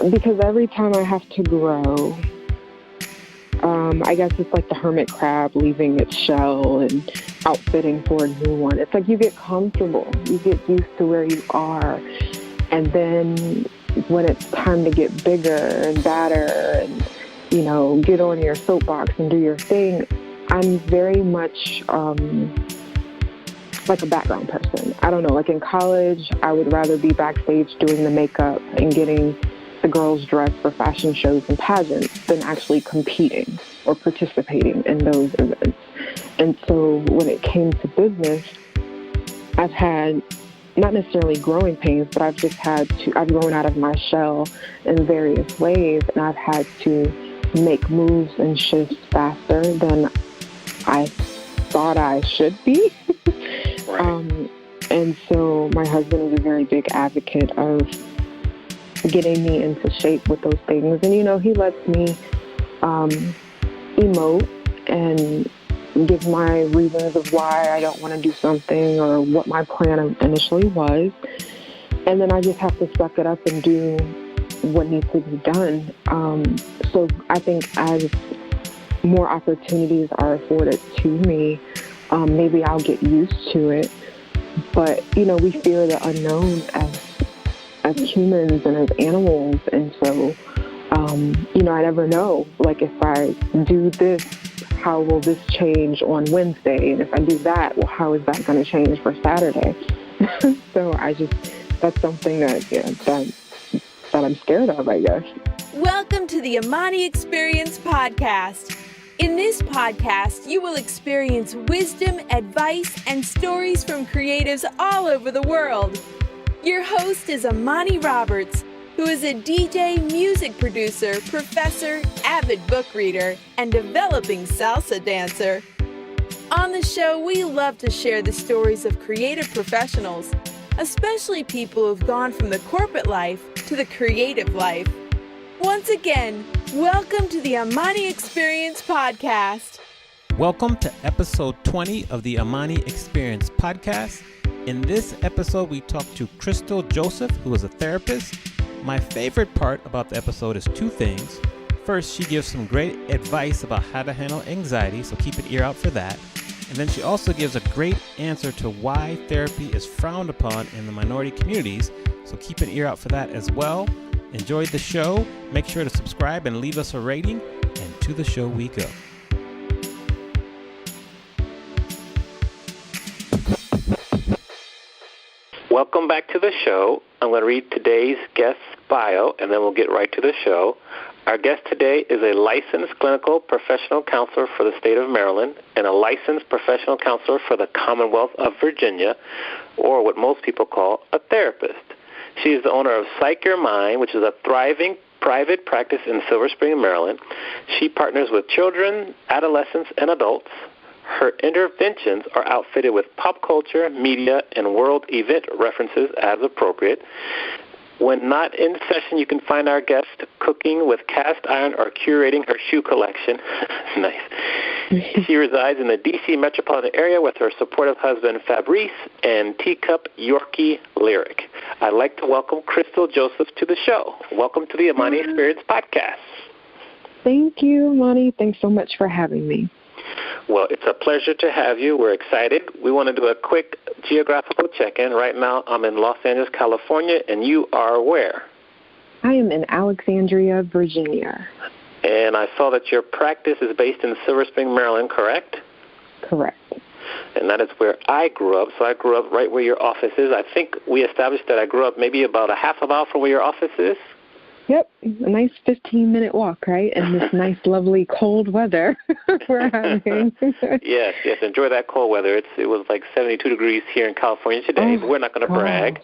Because every time I have to grow, I guess it's like the hermit crab leaving its shell and outfitting for a new one. It's like you get comfortable. You get used to where you are. And then when it's time to get bigger and badder and, get on your soapbox and do your thing, I'm very much like a background person. I don't know, like in college, I would rather be backstage doing the makeup and getting the girls dressed for fashion shows and pageants than actually competing or participating in those events. And so when it came to business, I've had not necessarily growing pains, but I've grown out of my shell in various ways, and I've had to make moves and shifts faster than I thought I should be. And so my husband is a very big advocate of getting me into shape with those things. And, he lets me emote and give my reasons of why I don't want to do something or what my plan initially was. And then I just have to suck it up and do what needs to be done. So I think as more opportunities are afforded to me, maybe I'll get used to it. But, we fear the unknown as humans and as animals. And so, I never know, like if I do this, how will this change on Wednesday? And if I do that, well, how is that going to change for Saturday? So that's something that I'm scared of, I guess. Welcome to the Amani Experience Podcast. In this podcast, you will experience wisdom, advice, and stories from creatives all over the world. Your host is Amani Roberts, who is a DJ, music producer, professor, avid book reader, and developing salsa dancer. On the show, we love to share the stories of creative professionals, especially people who've gone from the corporate life to the creative life. Once again, welcome to the Amani Experience Podcast. Welcome to episode 20 of the Amani Experience Podcast. In this episode, we talk to Crystal Joseph, who is a therapist. My favorite part about the episode is two things. First, she gives some great advice about how to handle anxiety, so keep an ear out for that. And then she also gives a great answer to why therapy is frowned upon in the minority communities, so keep an ear out for that as well. Enjoyed the show. Make sure to subscribe and leave us a rating. And to the show we go. Welcome back to the show. I'm going to read today's guest's bio, and then we'll get right to the show. Our guest today is a licensed clinical professional counselor for the state of Maryland and a licensed professional counselor for the Commonwealth of Virginia, or what most people call a therapist. She is the owner of Psyc Your Mind, which is a thriving private practice in Silver Spring, Maryland. She partners with children, adolescents, and adults. Her interventions are outfitted with pop culture, media, and world event references as appropriate. When not in session, you can find our guest cooking with cast iron or curating her shoe collection. Nice. She resides in the D.C. metropolitan area with her supportive husband, Fabrice, and teacup Yorkie Lyric. I'd like to welcome Crystal Joseph to the show. Welcome to the Amani Experience Podcast. Thank you, Amani. Thanks so much for having me. Well, it's a pleasure to have you. We're excited. We want to do a quick geographical check-in. Right now, I'm in Los Angeles, California, and you are where? I am in Alexandria, Virginia. And I saw that your practice is based in Silver Spring, Maryland, correct? Correct. And that is where I grew up. So I grew up right where your office is. I think we established that I grew up maybe about a half a mile from where your office is. Yep, a nice 15-minute walk, right? And this nice, lovely cold weather we're having. Yes, enjoy that cold weather. It was like 72 degrees here in California today, but we're not going to brag.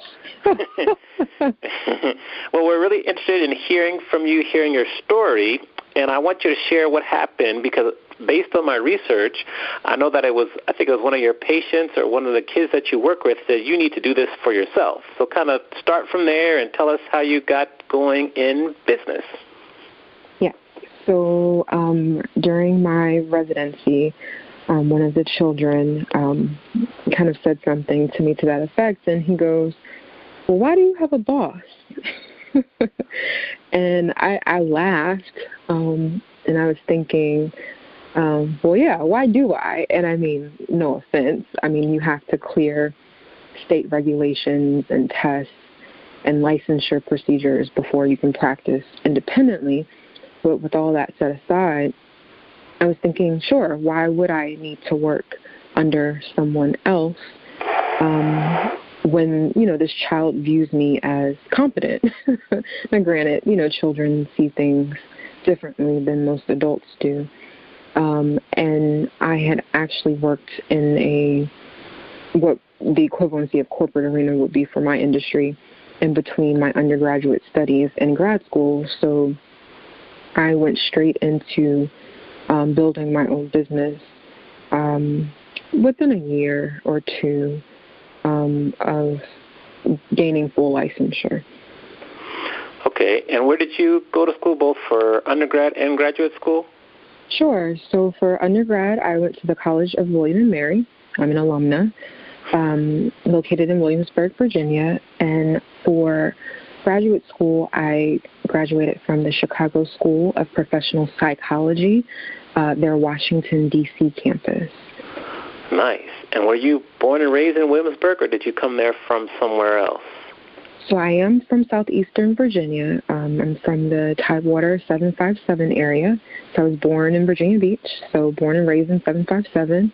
Well, we're really interested in hearing from you, hearing your story, and I want you to share what happened because based on my research, I know that I think it was one of your patients or one of the kids that you work with said you need to do this for yourself. So kind of start from there and tell us how you got going in business. Yeah. So during my residency, one of the children kind of said something to me to that effect, and he goes, well, why do you have a boss? And I laughed, and I was thinking, well, yeah, why do I? And I mean, no offense. I mean, you have to clear state regulations and tests and licensure procedures before you can practice independently. But with all that set aside, I was thinking, sure, why would I need to work under someone else when, this child views me as competent? Now, granted, children see things differently than most adults do. And I had actually worked in what the equivalency of corporate arena would be for my industry in between my undergraduate studies and grad school. So I went straight into building my own business within a year or two of gaining full licensure. Okay, and where did you go to school, both for undergrad and graduate school? Sure. So for undergrad, I went to the College of William & Mary. I'm an alumna, located in Williamsburg, Virginia. And for graduate school, I graduated from the Chicago School of Professional Psychology, their Washington, D.C. campus. Nice. And were you born and raised in Williamsburg, or did you come there from somewhere else? So I am from southeastern Virginia. I'm from the Tidewater 757 area. So I was born in Virginia Beach, so born and raised in 757.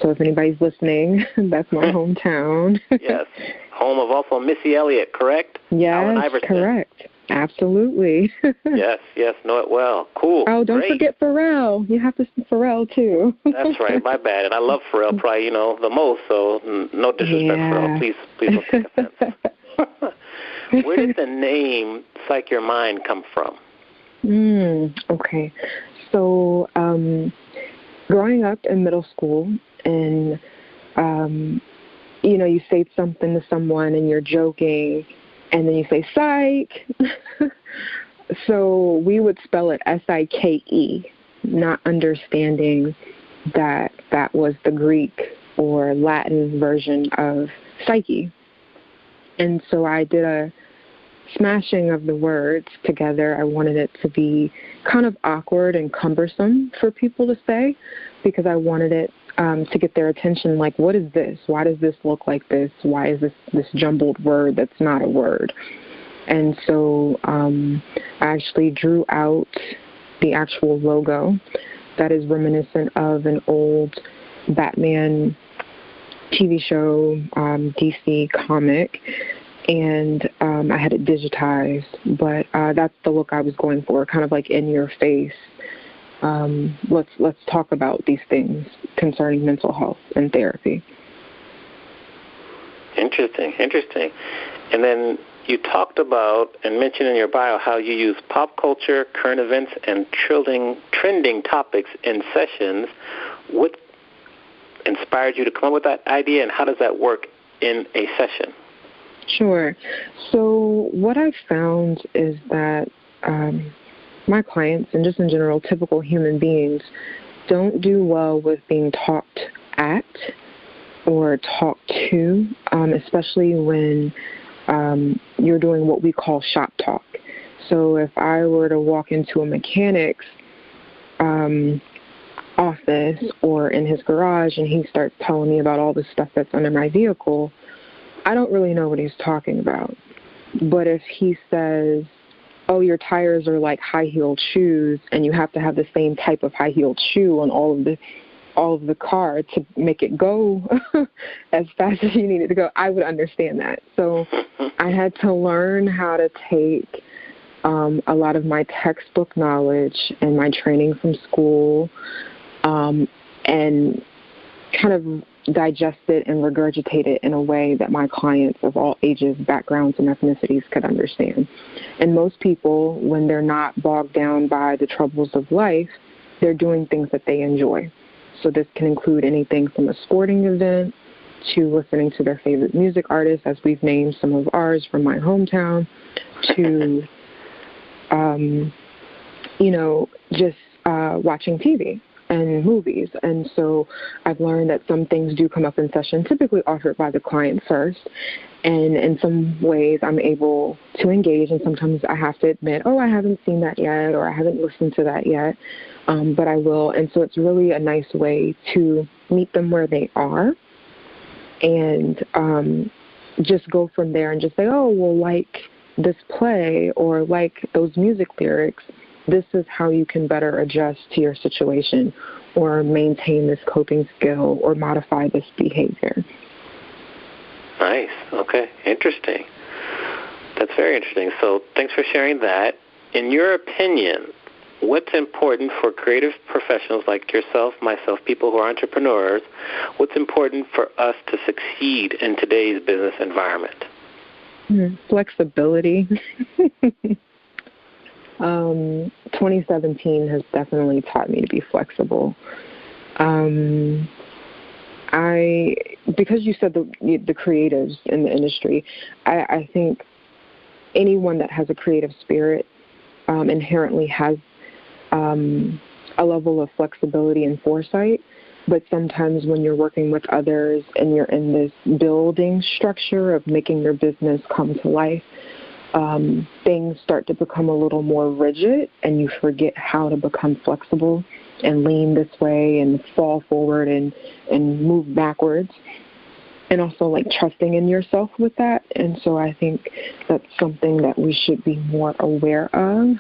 So if anybody's listening, that's my hometown. Yes. Home of also Missy Elliott, correct? Yes, correct. Absolutely. Yes, know it well. Cool. Oh, don't Great. forget Pharrell. You have to see Pharrell, too. That's right, my bad. And I love Pharrell probably, the most, so no disrespect, Pharrell. Please don't take offense. Where did the name Psyc Your Mind come from? Okay. So growing up in middle school, and, you say something to someone and you're joking, and then you say, psych. So we would spell it S-I-K-E, not understanding that that was the Greek or Latin version of psyche. And so I did a smashing of the words together. I wanted it to be kind of awkward and cumbersome for people to say, because I wanted it to get their attention, like, what is this? Why does this look like this? Why is this jumbled word that's not a word? And so I actually drew out the actual logo that is reminiscent of an old Batman TV show, DC comic, and I had it digitized, but that's the look I was going for, kind of like in your face. Let's talk about these things concerning mental health and therapy. Interesting. And then you talked about and mentioned in your bio how you use pop culture, current events, and trending topics in sessions. What inspired you to come up with that idea, and how does that work in a session? Sure. So what I've found is that my clients, and just in general, typical human beings, don't do well with being talked at or talked to, especially when you're doing what we call shop talk. So if I were to walk into a mechanic's office or in his garage and he starts telling me about all the stuff that's under my vehicle, I don't really know what he's talking about. But if he says, oh, your tires are like high-heeled shoes and you have to have the same type of high-heeled shoe on all of the car to make it go as fast as you need it to go, I would understand that. So I had to learn how to take a lot of my textbook knowledge and my training from school and kind of digest it and regurgitate it in a way that my clients of all ages, backgrounds, and ethnicities could understand. And most people, when they're not bogged down by the troubles of life, they're doing things that they enjoy. So this can include anything from a sporting event to listening to their favorite music artists, as we've named some of ours from my hometown, to, just watching TV. and movies. And so I've learned that some things do come up in session, typically offered by the client first. And in some ways I'm able to engage, and sometimes I have to admit, I haven't seen that yet, or I haven't listened to that yet, but I will. And so it's really a nice way to meet them where they are and just go from there and just say, like this play or like those music lyrics, this is how you can better adjust to your situation or maintain this coping skill or modify this behavior. Nice. Okay. Interesting. That's very interesting. So thanks for sharing that. In your opinion, what's important for creative professionals like yourself, myself, people who are entrepreneurs, what's important for us to succeed in today's business environment? Flexibility. 2017 has definitely taught me to be flexible. Because you said the creatives in the industry, I think anyone that has a creative spirit inherently has a level of flexibility and foresight. But sometimes when you're working with others and you're in this building structure of making your business come to life, things start to become a little more rigid, and you forget how to become flexible and lean this way and fall forward and move backwards, and also like trusting in yourself with that. And so I think that's something that we should be more aware of,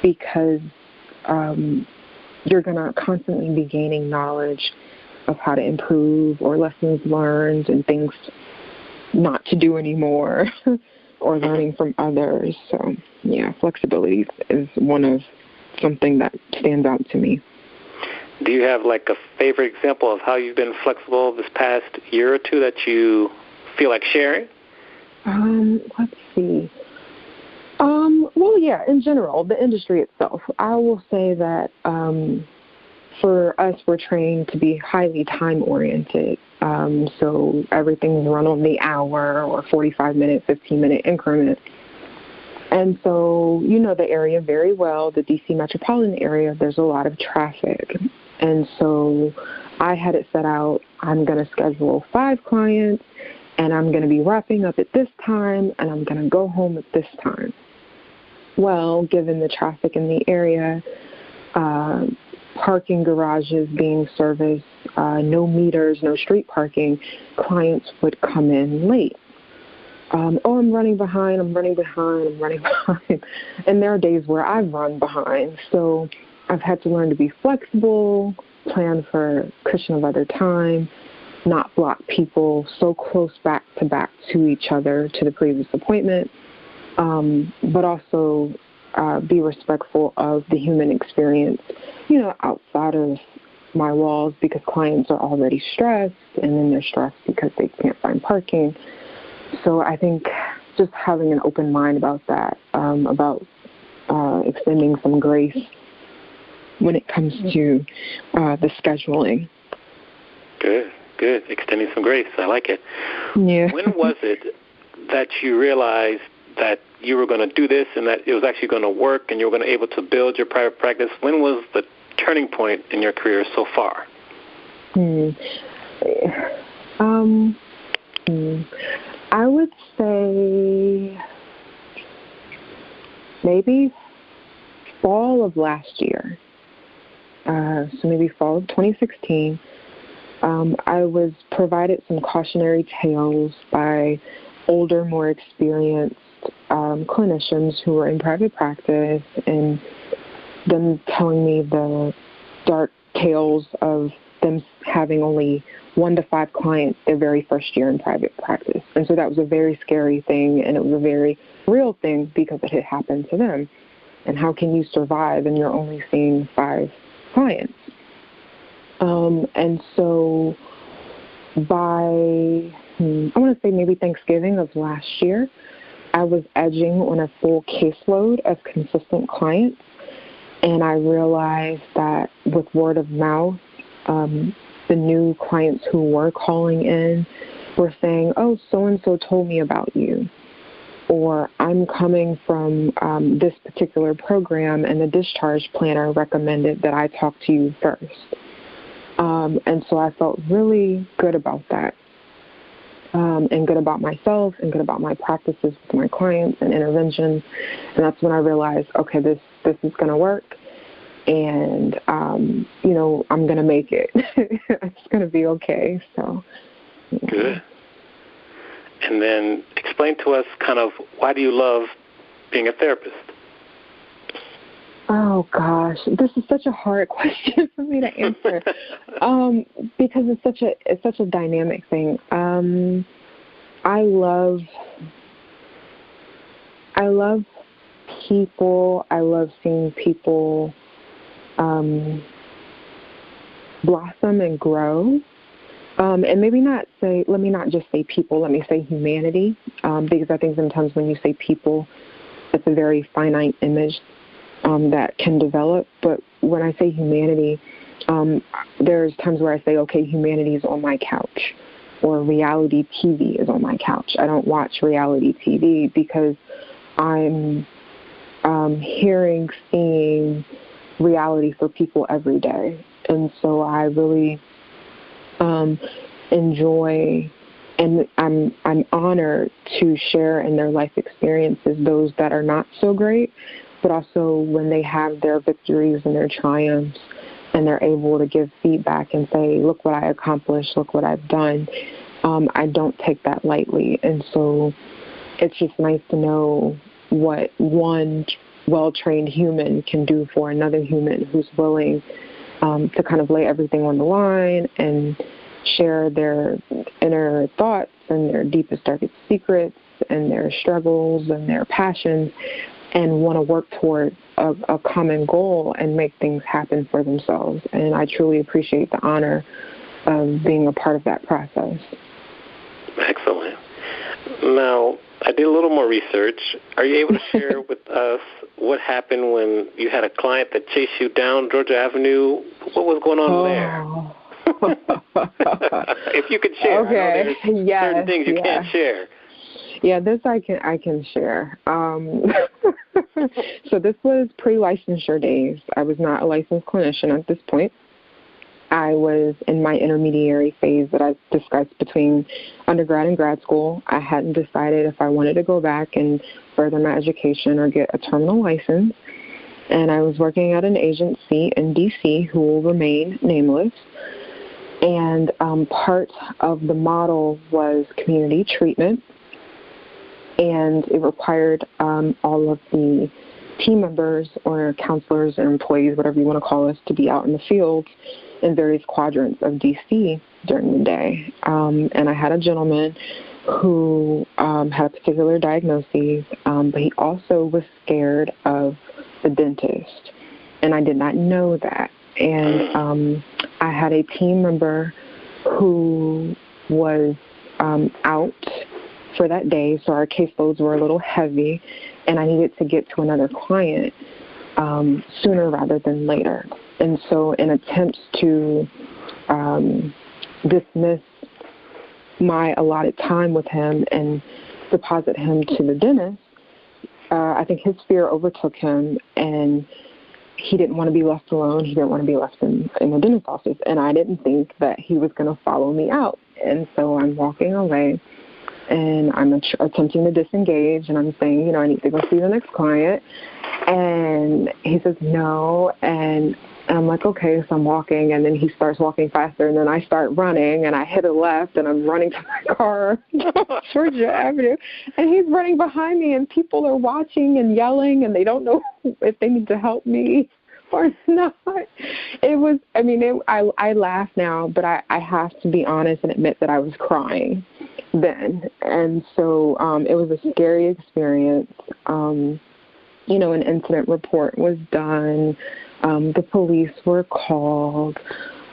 because you're going to constantly be gaining knowledge of how to improve or lessons learned and things not to do anymore or learning from others. So, yeah, flexibility is something that stands out to me. Do you have like a favorite example of how you've been flexible this past year or two that you feel like sharing? Let's see. Well, yeah, in general, the industry itself. I will say that for us, we're trained to be highly time-oriented. So everything's run on the hour or 45-minute, 15-minute increment. And so you know the area very well, the D.C. metropolitan area, there's a lot of traffic. And so I had it set out, I'm going to schedule 5 clients, and I'm going to be wrapping up at this time, and I'm going to go home at this time. Well, given the traffic in the area, parking garages being serviced, no meters, no street parking, clients would come in late. I'm running behind. And there are days where I've run behind. So I've had to learn to be flexible, plan for a cushion of other time, not block people so close back to each other to the previous appointment, but also be respectful of the human experience, outside of my walls, because clients are already stressed, and then they're stressed because they can't find parking. So I think just having an open mind about that, about extending some grace when it comes to the scheduling. Good. Extending some grace. I like it. Yeah. When was it that you realized that you were going to do this and that it was actually going to work and you were going to be able to build your private practice? When was the turning point in your career so far? I would say maybe fall of last year. So maybe fall of 2016. I was provided some cautionary tales by older, more experienced clinicians who were in private practice, and them telling me the dark tales of them having only 1 to 5 clients their very first year in private practice. And so that was a very scary thing, and it was a very real thing because it had happened to them. And how can you survive and you're only seeing 5 clients? And so by, I want to say maybe Thanksgiving of last year, I was edging on a full caseload of consistent clients. And I realized that with word of mouth, the new clients who were calling in were saying, oh, so-and-so told me about you. or I'm coming from this particular program and the discharge planner recommended that I talk to you first. And so I felt really good about that, and good about myself and good about my practices with my clients and interventions. And that's when I realized, okay, this is going to work. And, I'm going to make it. It's going to be okay. So. Yeah. Good. And then explain to us kind of why do you love being a therapist? Oh, gosh. This is such a hard question for me to answer because it's such a dynamic thing. I love people. I love seeing people blossom and grow. And let me not just say people, let me say humanity, because I think sometimes when you say people, it's a very finite image that can develop. But when I say humanity, there's times where I say, okay, humanity is on my couch, or reality TV is on my couch. I don't watch reality TV because I'm seeing reality for people every day. And so I really enjoy, and I'm honored to share in their life experiences those that are not so great, but also when they have their victories and their triumphs and they're able to give feedback and say, look what I accomplished, look what I've done. I don't take that lightly. And so it's just nice to know what one well-trained human can do for another human who's willing to kind of lay everything on the line and share their inner thoughts and their deepest, darkest secrets and their struggles and their passions, and want to work toward a common goal and make things happen for themselves. And I truly appreciate the honor of being a part of that process. Excellent. Now, I did a little more research. Are you able to share with us what happened when you had a client that chased you down Georgia Avenue? What was going on there? If you could share. Okay. I know there's certain things you can't share. Yeah, this I can share. So this was pre-licensure days. I was not a licensed clinician at this point. I was in my intermediary phase that I discussed between undergrad and grad school. I hadn't decided if I wanted to go back and further my education or get a terminal license. And I was working at an agency in D.C. who will remain nameless. And part of the model was community treatment. And it required all of the team members or counselors or employees, whatever you want to call us, to be out in the field in various quadrants of D.C. during the day. And I had a gentleman who had a particular diagnosis, but he also was scared of the dentist. And I did not know that. And I had a team member who was out for that day, so our caseloads were a little heavy, and I needed to get to another client sooner rather than later. And so in attempts to dismiss my allotted time with him and deposit him to the dentist, I think his fear overtook him, and he didn't want to be left alone. He didn't want to be left in the dentist's office, and I didn't think that he was going to follow me out. And so I'm walking away, and I'm attempting to disengage, and I'm saying, I need to go see the next client. And he says, no, and I'm like, okay, so I'm walking, and then he starts walking faster, and then I start running, and I hit a left, and I'm running to my car, Georgia Avenue, and he's running behind me, and people are watching and yelling, and they don't know if they need to help me or not. It was, I laugh now, but I have to be honest and admit that I was crying then. And so it was a scary experience. An incident report was done. The police were called.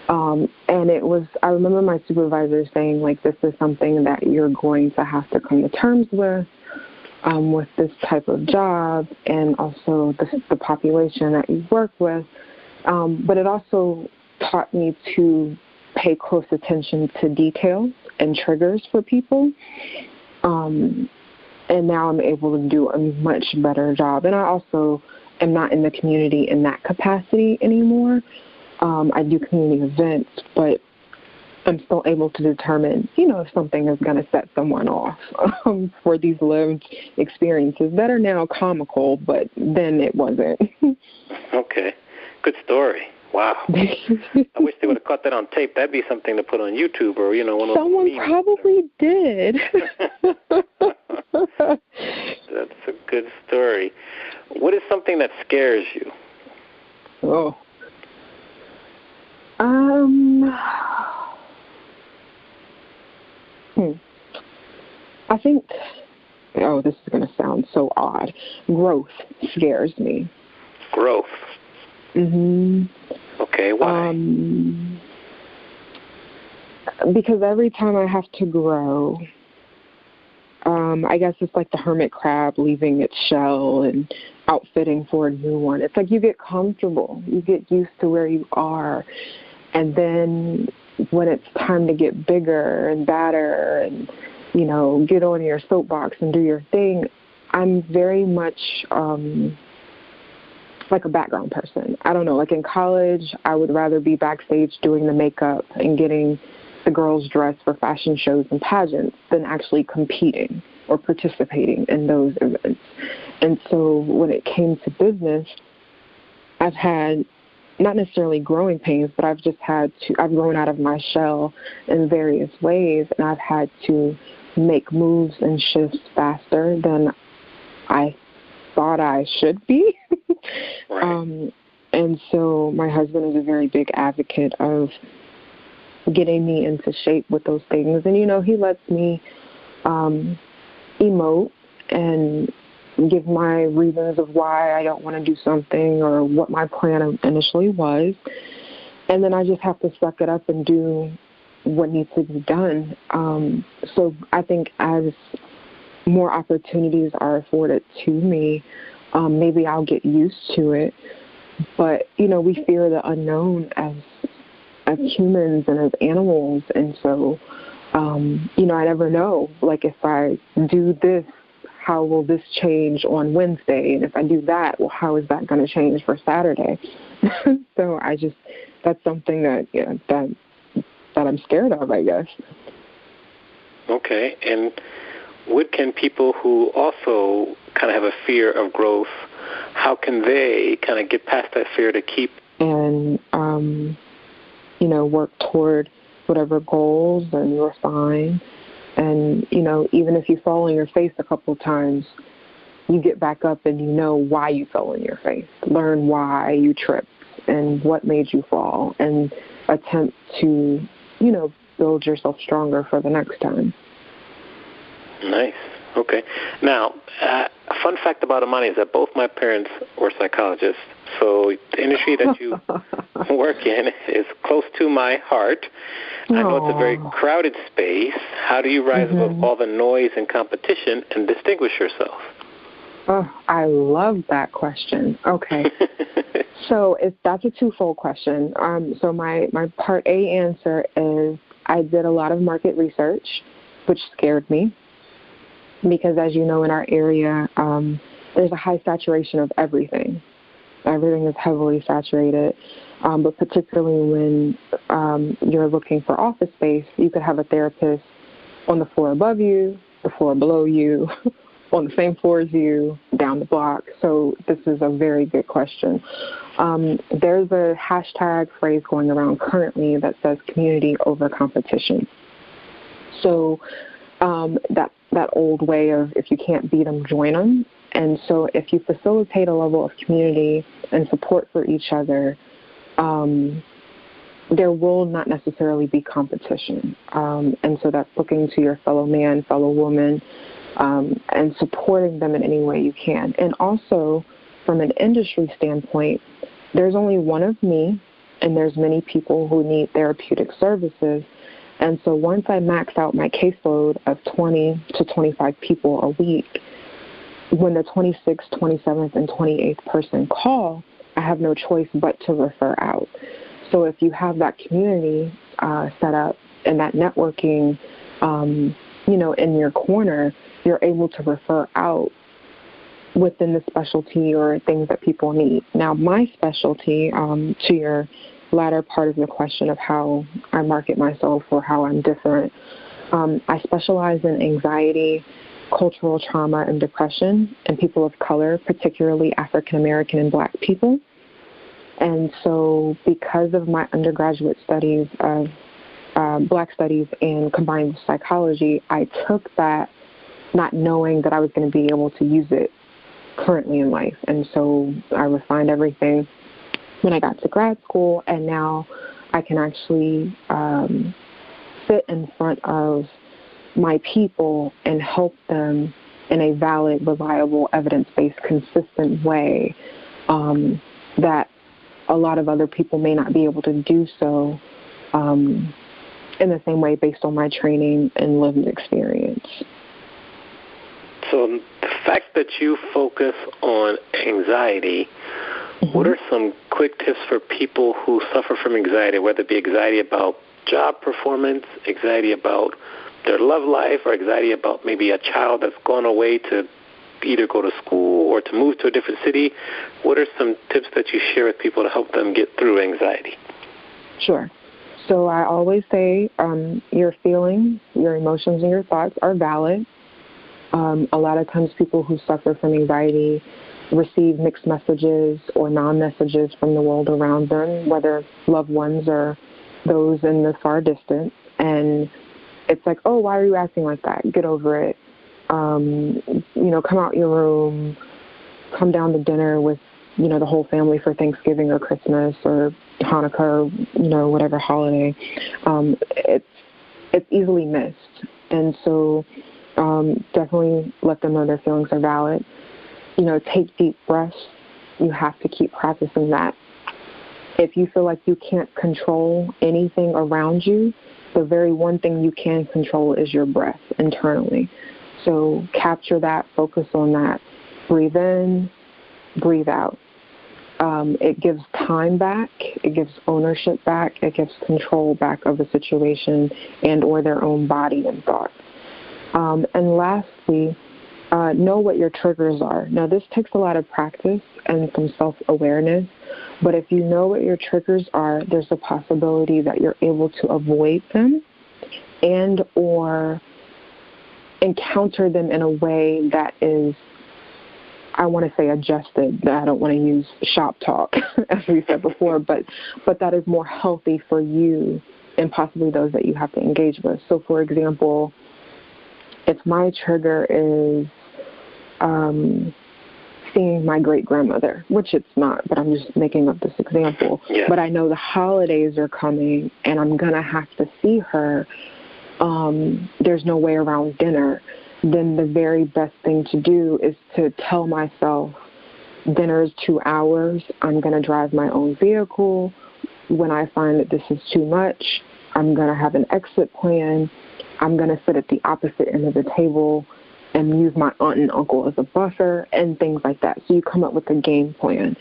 And I remember my supervisor saying, this is something that you're going to have to come to terms with this type of job and also the population that you work with. But it also taught me to pay close attention to details and triggers for people. And And now I'm able to do a much better job. And I also am not in the community in that capacity anymore. I do community events, but I'm still able to determine, if something is going to set someone off for these lived experiences that are now comical, but then it wasn't. Okay. Good story. Wow. I wish they would have caught that on tape. That'd be something to put on YouTube or, one of those Someone memes. probably did. That's a good story. What is something that scares you? Oh. I think, this is going to sound so odd. Growth scares me. Growth? Mm-hmm. Okay, why? Because every time I have to grow, I guess it's like the hermit crab leaving its shell and outfitting for a new one. It's like you get comfortable. You get used to where you are. And then when it's time to get bigger and badder and, get on your soapbox and do your thing, I'm very much like a background person. I don't know, like in college, I would rather be backstage doing the makeup and getting the girls dressed for fashion shows and pageants than actually competing or participating in those events. And so when it came to business, I've had not necessarily growing pains, but I've grown out of my shell in various ways, and I've had to make moves and shifts faster than I thought I should be. Right. And so my husband is a very big advocate of getting me into shape with those things. And, he lets me emote and give my reasons of why I don't want to do something or what my plan initially was. And then I just have to suck it up and do what needs to be done. So I think as more opportunities are afforded to me, maybe I'll get used to it. But, we fear the unknown as humans and as animals. And so, I never know, like if I do this, how will this change on Wednesday? And if I do that, well, how is that going to change for Saturday? So that's something that I'm scared of, I guess. Okay. And what can people who also kind of have a fear of growth, how can they kind of get past that fear to keep? And, work toward whatever goals, and you're fine. And, even if you fall on your face a couple of times, you get back up and you know why you fell on your face. Learn why you tripped and what made you fall, and attempt to, build yourself stronger for the next time. Nice. Okay. Now, a fun fact about Amani is that both my parents were psychologists, so the industry that you work in is close to my heart. I know it's a very crowded space. How do you rise above all the noise and competition and distinguish yourself? Oh, I love that question. Okay. So that's a twofold question. So my part A answer is I did a lot of market research, which scared me. Because as you know, in our area, there's a high saturation of everything. Everything is heavily saturated, but particularly when you're looking for office space, you could have a therapist on the floor above you, the floor below you, on the same floor as you, down the block. So this is a very good question. There's a hashtag phrase going around currently that says community over competition. So that old way of if you can't beat them, join them. And so if you facilitate a level of community and support for each other, there will not necessarily be competition. And so that's looking to your fellow man, fellow woman, and supporting them in any way you can. And also, from an industry standpoint, there's only one of me, and there's many people who need therapeutic services. And so once I max out my caseload of 20 to 25 people a week, when the 26th, 27th, and 28th person call, I have no choice but to refer out. So if you have that community set up and that networking, in your corner, you're able to refer out within the specialty or things that people need. Now, my specialty, to your latter part of the question of how I market myself or how I'm different, I specialize in anxiety, cultural trauma, and depression, and people of color, particularly African American and Black people. And so because of my undergraduate studies of Black studies and combined with psychology, I took that not knowing that I was going to be able to use it currently in life. And so I refined everything when I got to grad school, and now I can actually sit in front of my people and help them in a valid, reliable, evidence-based, consistent way that a lot of other people may not be able to do so in the same way based on my training and lived experience. So the fact that you focus on anxiety, what are some quick tips for people who suffer from anxiety, whether it be anxiety about job performance, anxiety about their love life, or anxiety about maybe a child that's gone away to either go to school or to move to a different city? What are some tips that you share with people to help them get through anxiety? Sure. So I always say your feelings, your emotions, and your thoughts are valid. A lot of times people who suffer from anxiety receive mixed messages or non-messages from the world around them, whether loved ones or those in the far distance. And it's like, oh, why are you acting like that? Get over it. Come out your room, come down to dinner with, the whole family for Thanksgiving or Christmas or Hanukkah or, whatever holiday. It's easily missed. And so definitely let them know their feelings are valid. Take deep breaths. You have to keep practicing that. If you feel like you can't control anything around you, the very one thing you can control is your breath internally. So capture that, focus on that. Breathe in, breathe out. It gives time back, it gives ownership back, it gives control back of the situation and or their own body and thoughts. And lastly, know what your triggers are. Now, this takes a lot of practice and some self-awareness, but if you know what your triggers are, there's a possibility that you're able to avoid them and or encounter them in a way that is, I want to say, adjusted. I don't want to use shop talk, as we said before, but that is more healthy for you and possibly those that you have to engage with. So, for example, if my trigger is seeing my great-grandmother, which it's not, but I'm just making up this example, but I know the holidays are coming and I'm going to have to see her, there's no way around dinner, then the very best thing to do is to tell myself, dinner is 2 hours, I'm going to drive my own vehicle. When I find that this is too much, I'm going to have an exit plan. I'm going to sit at the opposite end of the table and use my aunt and uncle as a buffer and things like that. So you come up with a game plan.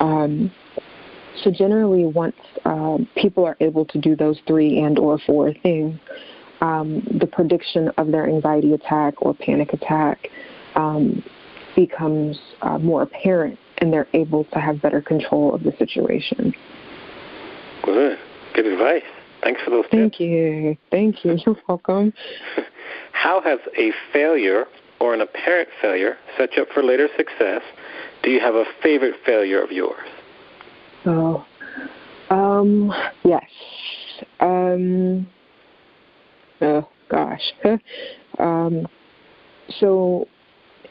So generally, once people are able to do those 3 and or 4 things, the prediction of their anxiety attack or panic attack becomes more apparent, and they're able to have better control of the situation. Good. Good advice. Thanks for those tips. Thank you. You're welcome. How has a failure or an apparent failure set you up for later success? Do you have a favorite failure of yours? Oh, yes. Oh, gosh. So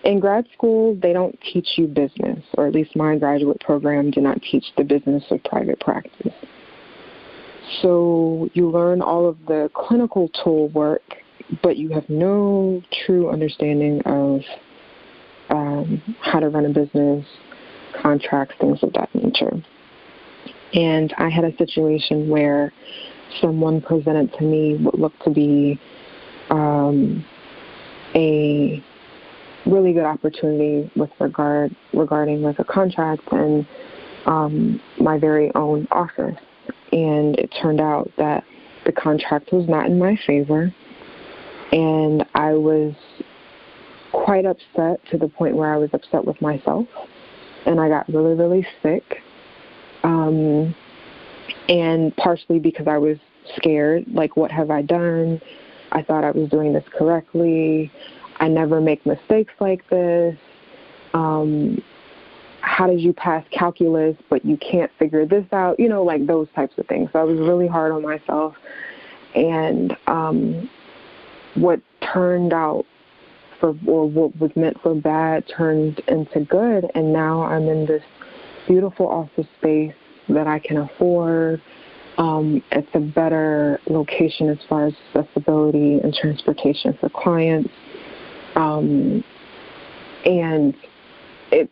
in grad school, they don't teach you business, or at least my graduate program did not teach the business of private practice. So you learn all of the clinical tool work, but you have no true understanding of how to run a business, contracts, things of that nature. And I had a situation where someone presented to me what looked to be a really good opportunity with regarding like a contract and my very own office. And it turned out that the contract was not in my favor, And I was quite upset to the point where I was upset with myself. And I got really, really sick. And partially because I was scared, like, what have I done? I thought I was doing this correctly. I never make mistakes like this. How did you pass calculus, but you can't figure this out? You know, like those types of things. So I was really hard on myself. And what turned out or what was meant for bad turned into good. And now I'm in this beautiful office space that I can afford. It's a better location as far as accessibility and transportation for clients. And it's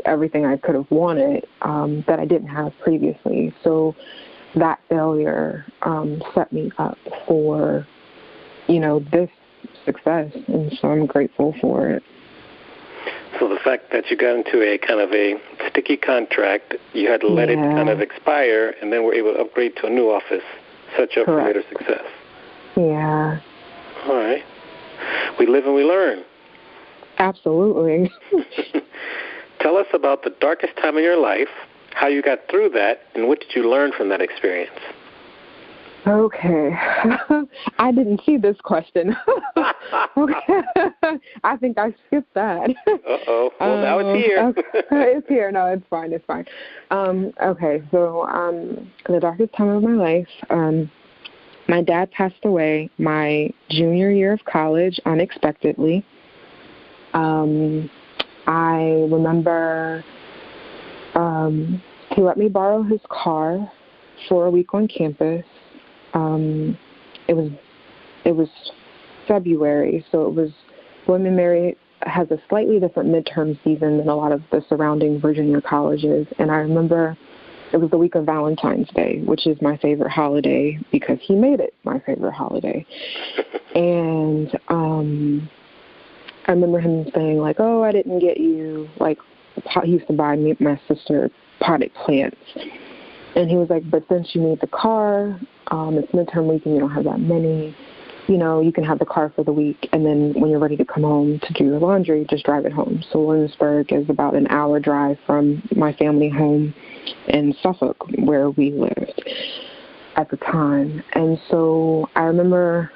everything I could have wanted that I didn't have previously. So that failure set me up for, this success. And so I'm grateful for it. So the fact that you got into a kind of a sticky contract, you had to let it kind of expire, and then were able to upgrade to a new office, set you up for later success. Yeah. All right. We live and we learn. Absolutely. Tell us about the darkest time in your life, how you got through that, and what did you learn from that experience? Okay. I didn't see this question. Okay. I think I skipped that. Uh-oh. Well, now it's here. Okay. It's here. No, it's fine. It's fine. Okay. So the darkest time of my life, my dad passed away my junior year of college unexpectedly. I remember he let me borrow his car for a week on campus. It was February, so it was William and Mary has a slightly different midterm season than a lot of the surrounding Virginia colleges. And I remember it was the week of Valentine's Day, which is my favorite holiday because he made it my favorite holiday. And I remember him saying, like, oh, I didn't get you, like, he used to buy me my sister potted plants. And he was like, but since you need the car, it's midterm week and you don't have that many, you can have the car for the week. And then when you're ready to come home to do your laundry, just drive it home. So Williamsburg is about an hour drive from my family home in Suffolk, where we lived at the time. And so I remember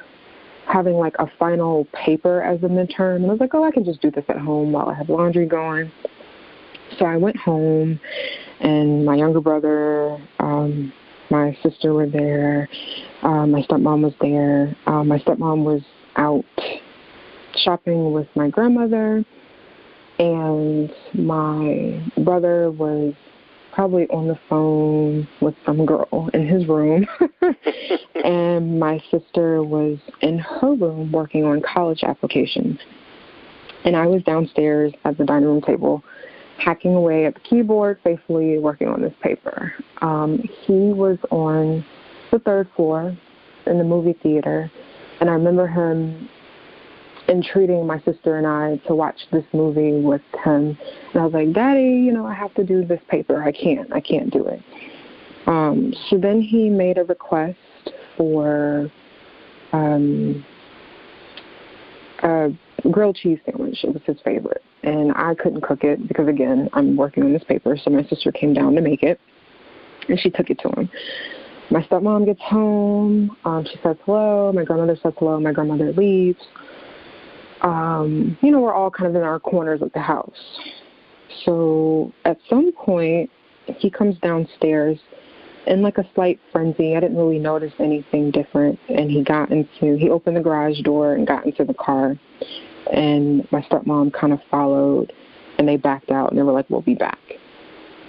having like a final paper as a midterm. And I was like, oh, I can just do this at home while I have laundry going. So I went home, and my younger brother, my sister were there. My stepmom was there. My stepmom was out shopping with my grandmother, and my brother was probably on the phone with some girl in his room. And my sister was in her room working on college applications. And I was downstairs at the dining room table hacking away at the keyboard, faithfully working on this paper. He was on the third floor in the movie theater, and I remember him entreating my sister and I to watch this movie with him. And I was like, Daddy, I have to do this paper. I can't do it. So then he made a request for a grilled cheese sandwich. It was his favorite. And I couldn't cook it because, again, I'm working on this paper. So my sister came down to make it, and she took it to him. My stepmom gets home. She says hello. My grandmother says hello. My grandmother leaves. We're all kind of in our corners of the house. So at some point, he comes downstairs in like a slight frenzy. I didn't really notice anything different. And he opened the garage door and got into the car. And my stepmom kind of followed, and they backed out, and they were like, we'll be back.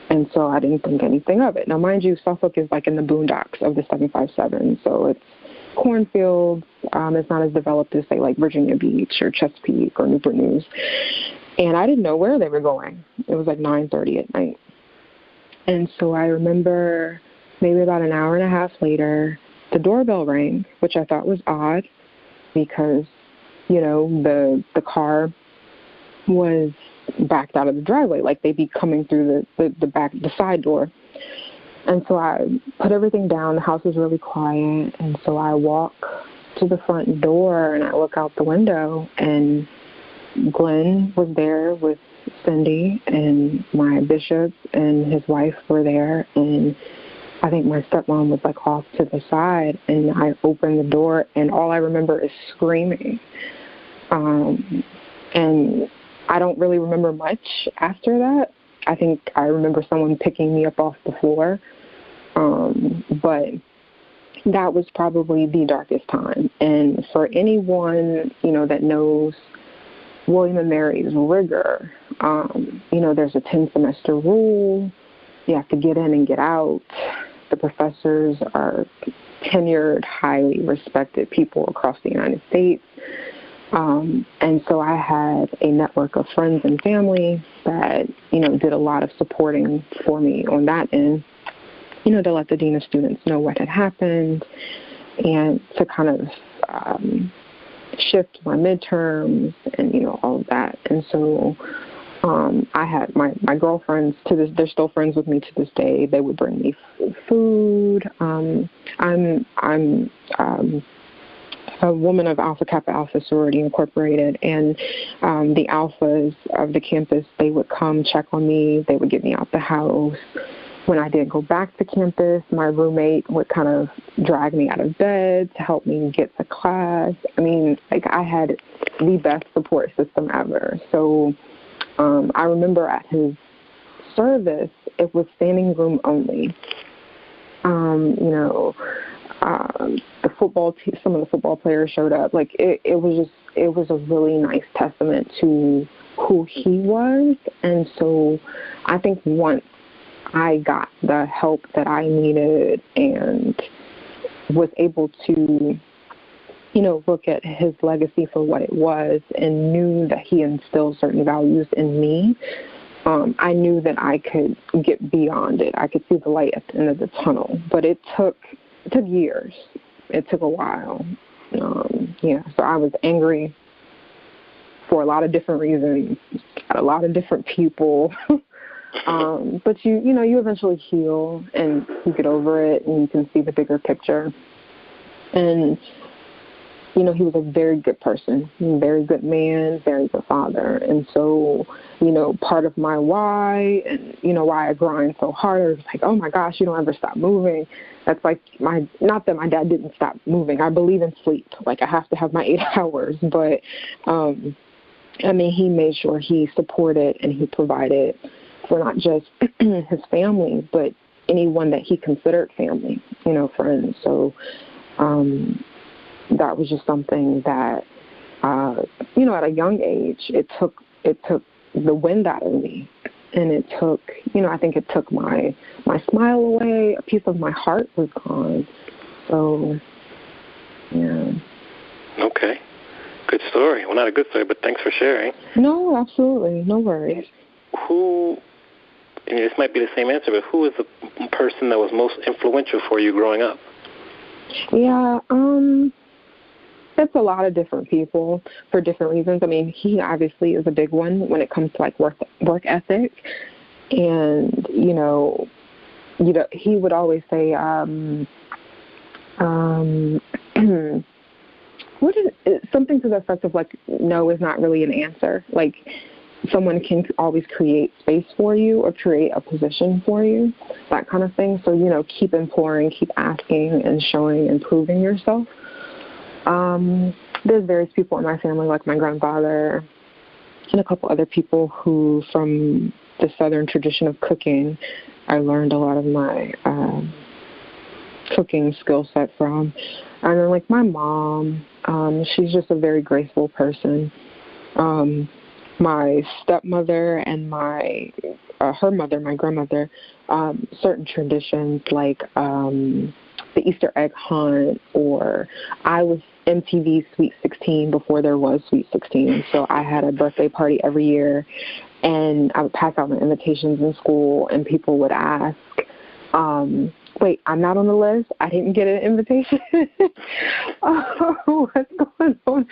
And so I didn't think anything of it. Now, mind you, Suffolk is like in the boondocks of the 757, so it's cornfields. It's not as developed as, say, like Virginia Beach or Chesapeake or Newport News. And I didn't know where they were going. It was like 9:30 at night. And so I remember maybe about an hour and a half later, the doorbell rang, which I thought was odd because the car was backed out of the driveway, like they'd be coming through the side door. And so I put everything down. The house was really quiet. And so I walk to the front door, and I look out the window, and Glenn was there with Cindy, and my bishop and his wife were there, and I think my stepmom was like off to the side, and I opened the door, and all I remember is screaming. And I don't really remember much after that. I think I remember someone picking me up off the floor, but that was probably the darkest time. And for anyone, that knows William & Mary's rigor, there's a 10-semester rule. You have to get in and get out. The professors are tenured, highly respected people across the United States. And so I had a network of friends and family that, did a lot of supporting for me on that end, to let the dean of students know what had happened and to kind of shift my midterms and, all of that. And so I had my girlfriends they're still friends with me to this day. They would bring me food. I'm a woman of Alpha Kappa Alpha Sorority Incorporated, and the alphas of the campus, they would come check on me. They would get me out the house. When I did go back to campus, my roommate would kind of drag me out of bed to help me get to class. I mean, I had the best support system ever. So I remember at his service, it was standing room only. The football some of the football players showed up. It was a really nice testament to who he was. And so I think once I got the help that I needed and was able to, look at his legacy for what it was and knew that he instilled certain values in me, I knew that I could get beyond it. I could see the light at the end of the tunnel. But it took years. It took a while. So I was angry for a lot of different reasons, at a lot of different people. But you eventually heal and you get over it and you can see the bigger picture. And, he was a very good person, very good man, very good father. And so, part of my why and, why I grind so hard is like, oh my gosh, you don't ever stop moving. That's like not that my dad didn't stop moving. I believe in sleep. I have to have my 8 hours. But, he made sure he supported and he provided for not just his family, but anyone that he considered family, friends. So that was just something that, at a young age, it took the wind out of me. And it took, I think it took my smile away. A piece of my heart was gone. So, yeah. Okay. Good story. Well, not a good story, but thanks for sharing. No, absolutely. No worries. This might be the same answer, but who was the person that was most influential for you growing up? Yeah, it's a lot of different people for different reasons. He obviously is a big one when it comes to work ethic. And, he would always say, something to the effect of no is not really an answer. Someone can always create space for you or create a position for you, that kind of thing. So, keep imploring, keep asking and showing and proving yourself. There's various people in my family, like my grandfather and a couple other people who, from the Southern tradition of cooking, I learned a lot of my cooking skill set from. And then, my mom, she's just a very graceful person. My stepmother and her mother, my grandmother, certain traditions like the Easter egg hunt, or I was MTV's Sweet 16 before there was Sweet 16. So I had a birthday party every year, and I would pass out my invitations in school, and people would ask, wait, I'm not on the list? I didn't get an invitation? Oh, what's going on?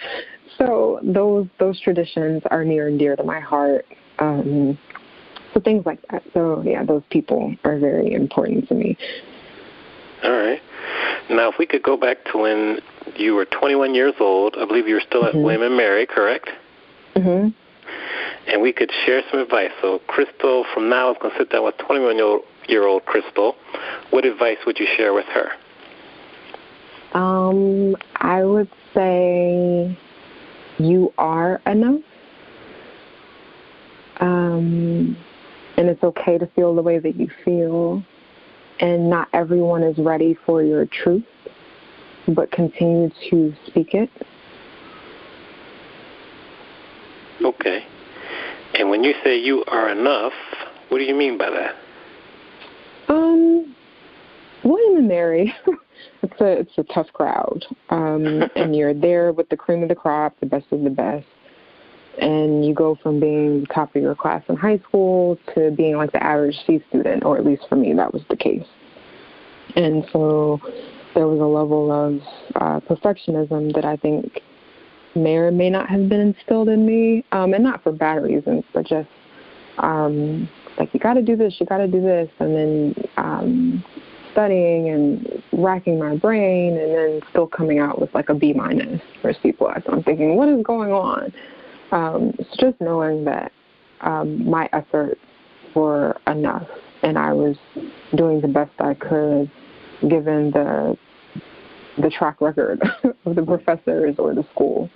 So those traditions are near and dear to my heart. So things like that. So, yeah, those people are very important to me. All right. Now, if we could go back to when you were 21 years old. I believe you were still at William and Mary, correct? Mm-hmm. And we could share some advice. So Crystal, from now, is going to sit down with 21-year-old Crystal. What advice would you share with her? I would say you are enough. And it's okay to feel the way that you feel. And not everyone is ready for your truth, but continue to speak it. Okay. And when you say you are enough, what do you mean by that? William and Mary, it's a tough crowd. And you're there with the cream of the crop, the best of the best. And you go from being top of your class in high school to being like the average C student, or at least for me, that was the case. And so there was a level of perfectionism that I think may or may not have been instilled in me, and not for bad reasons, but just like, you got to do this, and then studying and racking my brain, and then still coming out with like a B- or C+. I'm thinking, what is going on? It's just knowing that my efforts were enough, and I was doing the best I could given the track record of the professors or the school.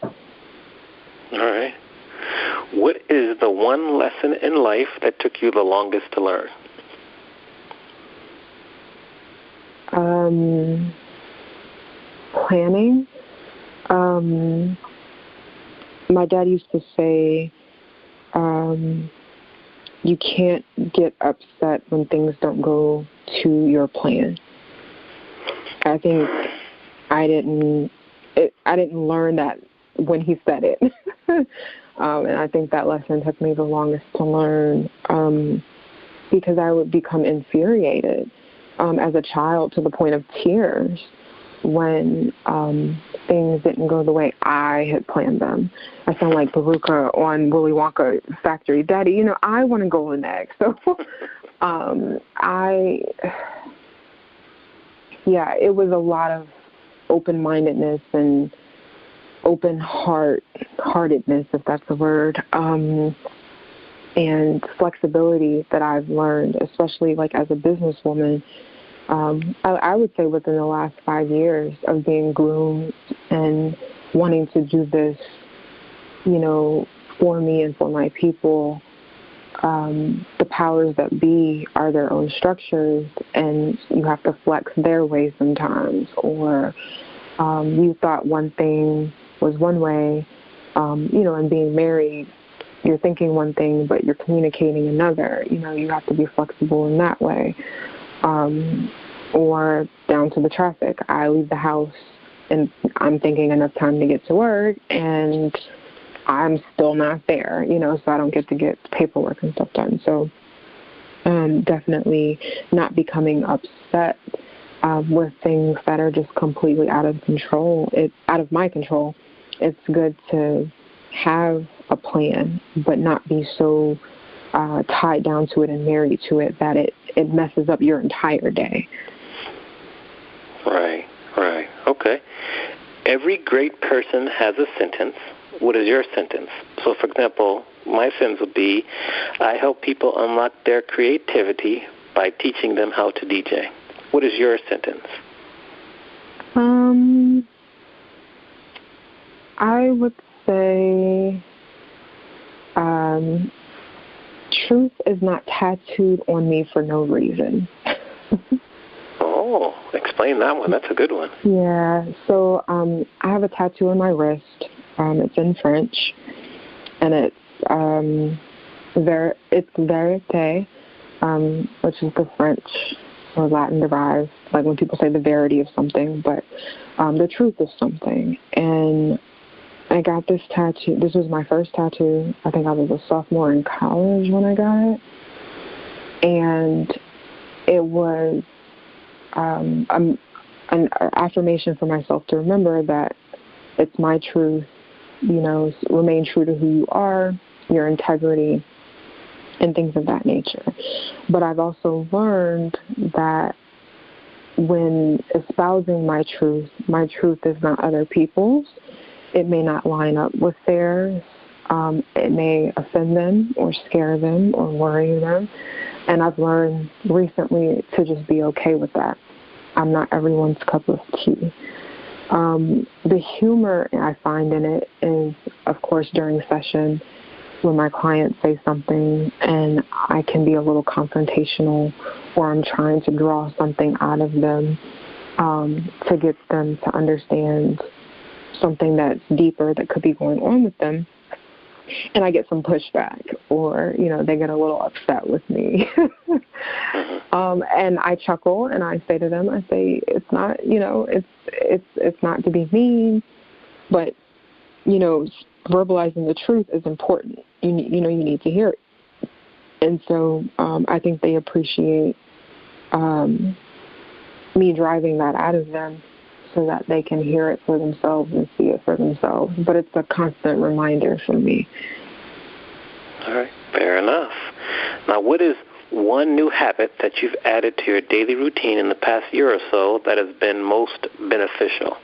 All right. What is the one lesson in life that took you the longest to learn? Planning. My dad used to say, you can't get upset when things don't go to your plan. I think I didn't learn that when he said it. And I think that lesson took me the longest to learn, because I would become infuriated as a child to the point of tears when things didn't go the way I had planned them. I sound like Baruka on Willy Wonka Factory. Daddy, I want to go next. So it was a lot of open-mindedness and open-heartedness, if that's a word, and flexibility that I've learned, especially like as a businesswoman. I would say within the last 5 years of being groomed and wanting to do this, for me and for my people, the powers that be are their own structures, and you have to flex their way sometimes. Or you thought one thing was one way, and being married, you're thinking one thing, but you're communicating another. You have to be flexible in that way. Or down to the traffic. I leave the house and I'm thinking enough time to get to work, and I'm still not there, so I don't get to get paperwork and stuff done. So definitely not becoming upset with things that are just completely out of my control. It's good to have a plan, but not be so tied down to it and married to it that it messes up your entire day. Right. Okay. Every great person has a sentence. What is your sentence? So, for example, my sentence would be, I help people unlock their creativity by teaching them how to DJ. What is your sentence? I would say truth is not tattooed on me for no reason. Oh, explain that one. That's a good one. Yeah. So I have a tattoo on my wrist. It's in French, and it's vérité, which is the French or Latin derived, like when people say the verity of something, but the truth of something. And I got this tattoo. This was my first tattoo. I think I was a sophomore in college when I got it. And it was an affirmation for myself to remember that it's my truth, remain true to who you are, your integrity, and things of that nature. But I've also learned that when espousing my truth is not other people's. It may not line up with theirs. It may offend them or scare them or worry them. And I've learned recently to just be okay with that. I'm not everyone's cup of tea. The humor I find in it is, of course, during session when my clients say something and I can be a little confrontational, or I'm trying to draw something out of them to get them to understand something that's deeper that could be going on with them. And I get some pushback, or, they get a little upset with me. And I chuckle and I say to them, it's not, it's not to be mean, but, verbalizing the truth is important. You need to hear it. And so I think they appreciate me driving that out of them so that they can hear it for themselves and see it for themselves. But it's a constant reminder for me. All right, fair enough. Now, what is one new habit that you've added to your daily routine in the past year or so that has been most beneficial?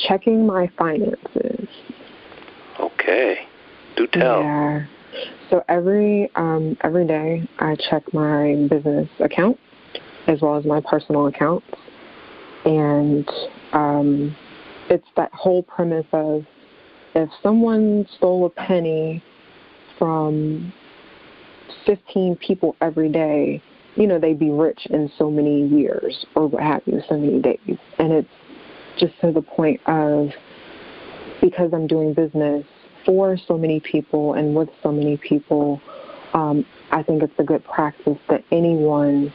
Checking my finances. Okay. Do tell. Yeah. So every day I check my business account as well as my personal accounts. And it's that whole premise of, if someone stole a penny from 15 people every day, they'd be rich in so many years or what have you, so many days. And it's just to the point of, because I'm doing business for so many people and with so many people, I think it's a good practice that anyone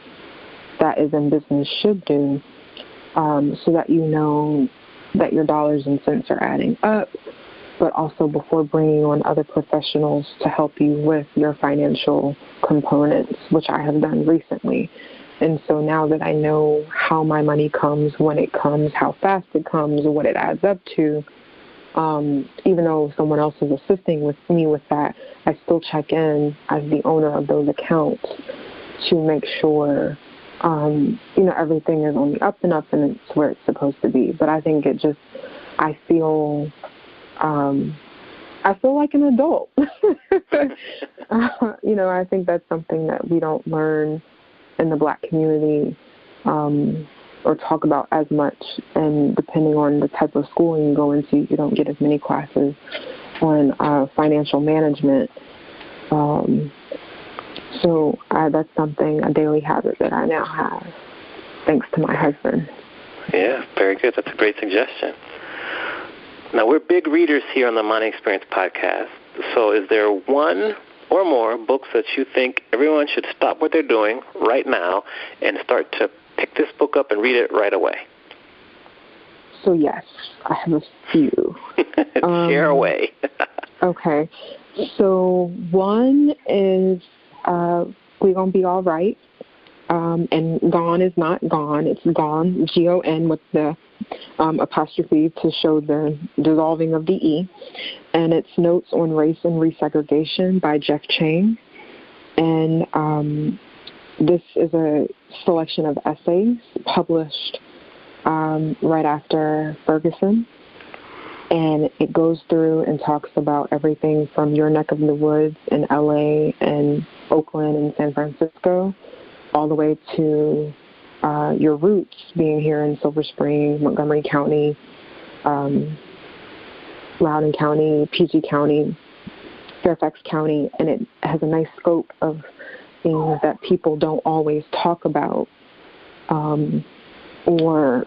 that is in business should do, so that you know that your dollars and cents are adding up, but also before bringing on other professionals to help you with your financial components, which I have done recently. And so now that I know how my money comes, when it comes, how fast it comes, what it adds up to, even though someone else is assisting with me with that, I still check in as the owner of those accounts to make sure, everything is on the up and up and it's where it's supposed to be. But I think I feel like an adult. I think that's something that we don't learn in the Black community, or talk about as much. And depending on the type of schooling you go into, you don't get as many classes on financial management. So that's something, a daily habit that I now have, thanks to my husband. Yeah, very good. That's a great suggestion. Now, we're big readers here on the Money Experience podcast. So is there one or more books that you think everyone should stop what they're doing right now and start to pick this book up and read it right away? So, yes, I have a few. Share away. Okay. So one is We're Gonna Be All Right. And gone is not gone. It's gone, G-O-N, with the apostrophe to show the dissolving of the E. And it's Notes on Race and Resegregation by Chang. And this is a selection of essays published right after Ferguson. And it goes through and talks about everything from your neck of the woods in LA and Oakland and San Francisco, all the way to your roots being here in Silver Spring, Montgomery County, Loudoun County, PG County, Fairfax County, and it has a nice scope of things that people don't always talk about or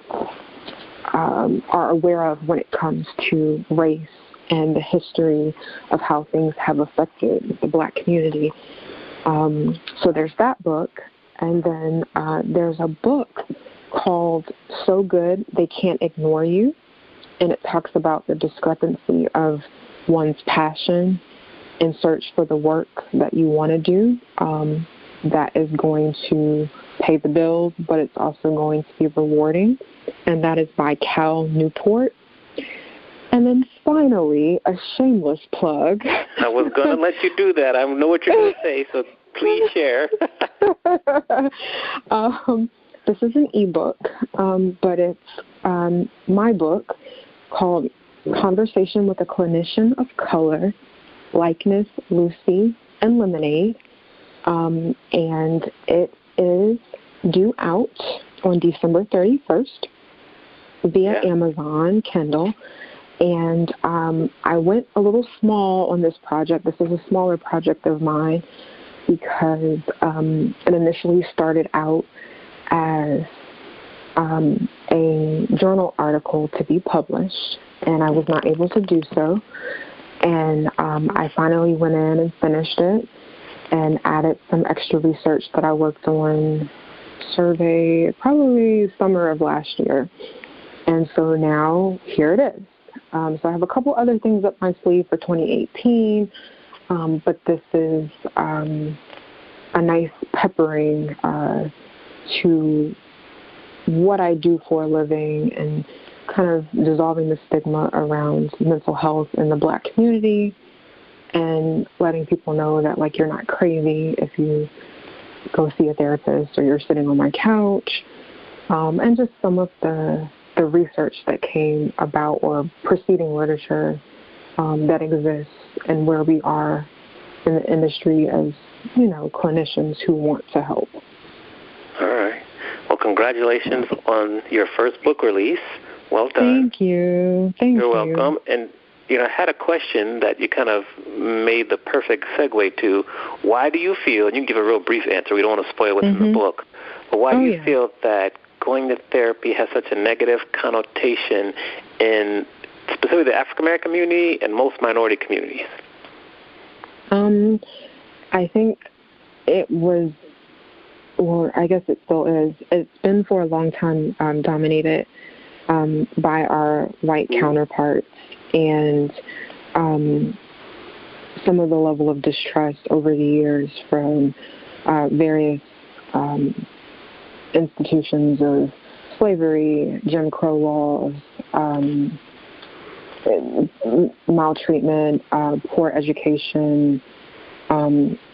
are aware of when it comes to race and the history of how things have affected the Black community. So there's that book. And then there's a book called So Good They Can't Ignore You. And it talks about the discrepancy of one's passion in search for the work that you want to do that is going to pay the bills, but it's also going to be rewarding. And that is by Cal Newport. And then finally, a shameless plug. I was going to let you do that. I know what you're going to say, so please share. this is an ebook, but it's my book called Conversation with a Clinician of Color, Likeness, Lucy, and Lemonade. And it is due out on December 31st via Amazon Kindle. And I went a little small on this project. This is a smaller project of mine because it initially started out as a journal article to be published, and I was not able to do so. And I finally went in and finished it and added some extra research that I worked on, survey, probably summer of last year. And so now here it is. So I have a couple other things up my sleeve for 2018, but this is a nice peppering to what I do for a living and kind of dissolving the stigma around mental health in the Black community and letting people know that, like, you're not crazy if you go see a therapist or you're sitting on my couch, and just some of the research that came about or preceding literature that exists and where we are in the industry as, clinicians who want to help. All right. Well, congratulations on your first book release. Well done. Thank you. You're welcome. And, I had a question that you kind of made the perfect segue to. Why do you feel, and you can give a real brief answer, we don't want to spoil what's in the book, but why do you feel that going to therapy has such a negative connotation in specifically the African American community and most minority communities? I think it was, or I guess it still is, it's been for a long time dominated by our white counterparts, and some of the level of distrust over the years from various institutions of slavery, Jim Crow laws, maltreatment, poor education,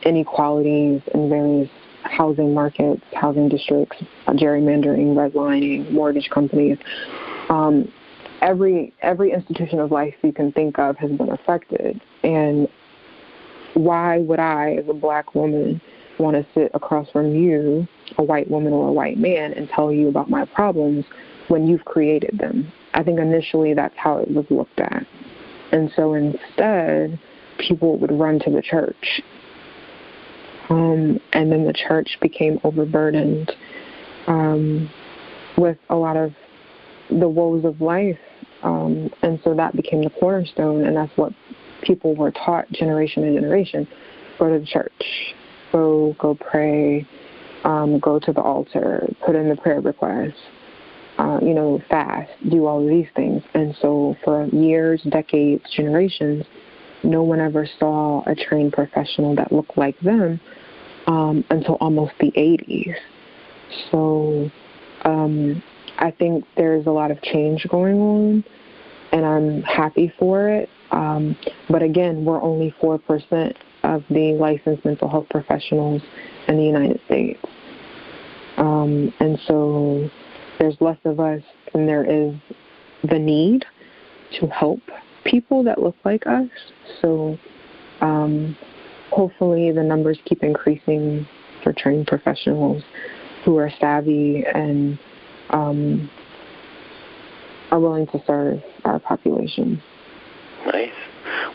inequalities in various housing markets, housing districts, gerrymandering, redlining, mortgage companies. Every institution of life you can think of has been affected. And why would I, as a Black woman, want to sit across from you, a white woman or a white man, and tell you about my problems when you've created them? I think initially that's how it was looked at. And so instead, people would run to the church. And then the church became overburdened with a lot of the woes of life. And so that became the cornerstone, and that's what people were taught generation to generation. Go to the church, go pray, go to the altar, put in the prayer request, fast, do all of these things. And so for years, decades, generations, no one ever saw a trained professional that looked like them until almost the 80s. So I think there's a lot of change going on, and I'm happy for it. But again, we're only 4% of the licensed mental health professionals in the United States. And so there's less of us than there is the need to help people that look like us. So hopefully the numbers keep increasing for trained professionals who are savvy and are willing to serve our population. Nice.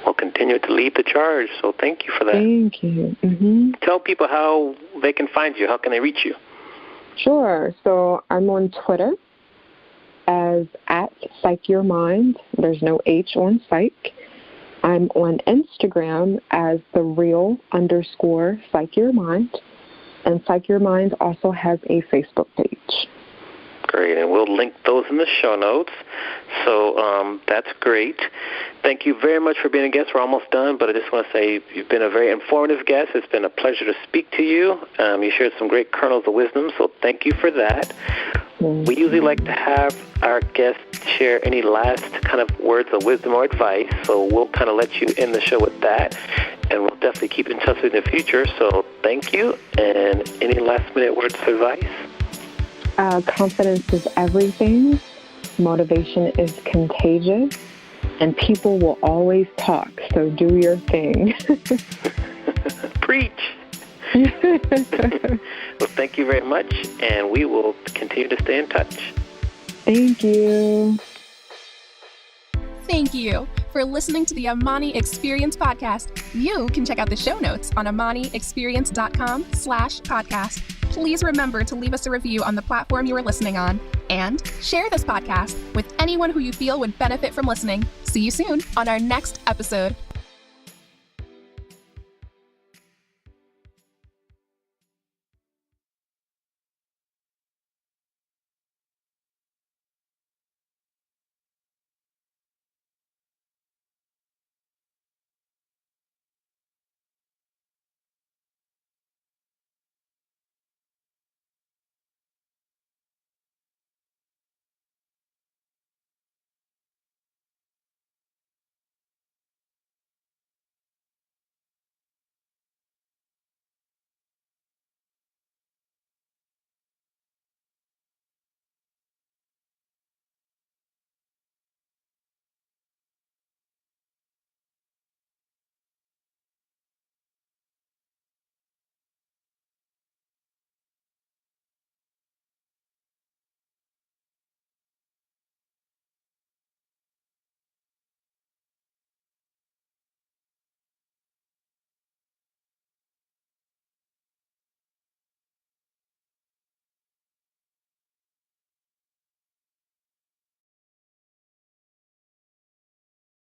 Well, continue to lead the charge, so thank you for that. Thank you. Mm-hmm. Tell people how they can find you. How can they reach you? Sure. So I'm on Twitter as @Psyc Your Mind. There's no H on Psych. I'm on Instagram as @thereal_Psyc Your Mind. And Psyc Your Mind also has a Facebook page. Great, and we'll link those in the show notes. So that's great. Thank you very much for being a guest. We're almost done, but I just want to say you've been a very informative guest. It's been a pleasure to speak to you. You shared some great kernels of wisdom, so thank you for that. We usually like to have our guests share any last kind of words of wisdom or advice, so we'll kind of let you end the show with that, and we'll definitely keep in touch with you in the future. So thank you, and any last-minute words of advice? Confidence is everything. Motivation is contagious. And people will always talk, so do your thing. Preach. Well, thank you very much, and we will continue to stay in touch. Thank you. Thank you for listening to the Amani Experience podcast. You can check out the show notes on amaniexperience.com/podcast. Please remember to leave us a review on the platform you are listening on, and share this podcast with anyone who you feel would benefit from listening. See you soon on our next episode.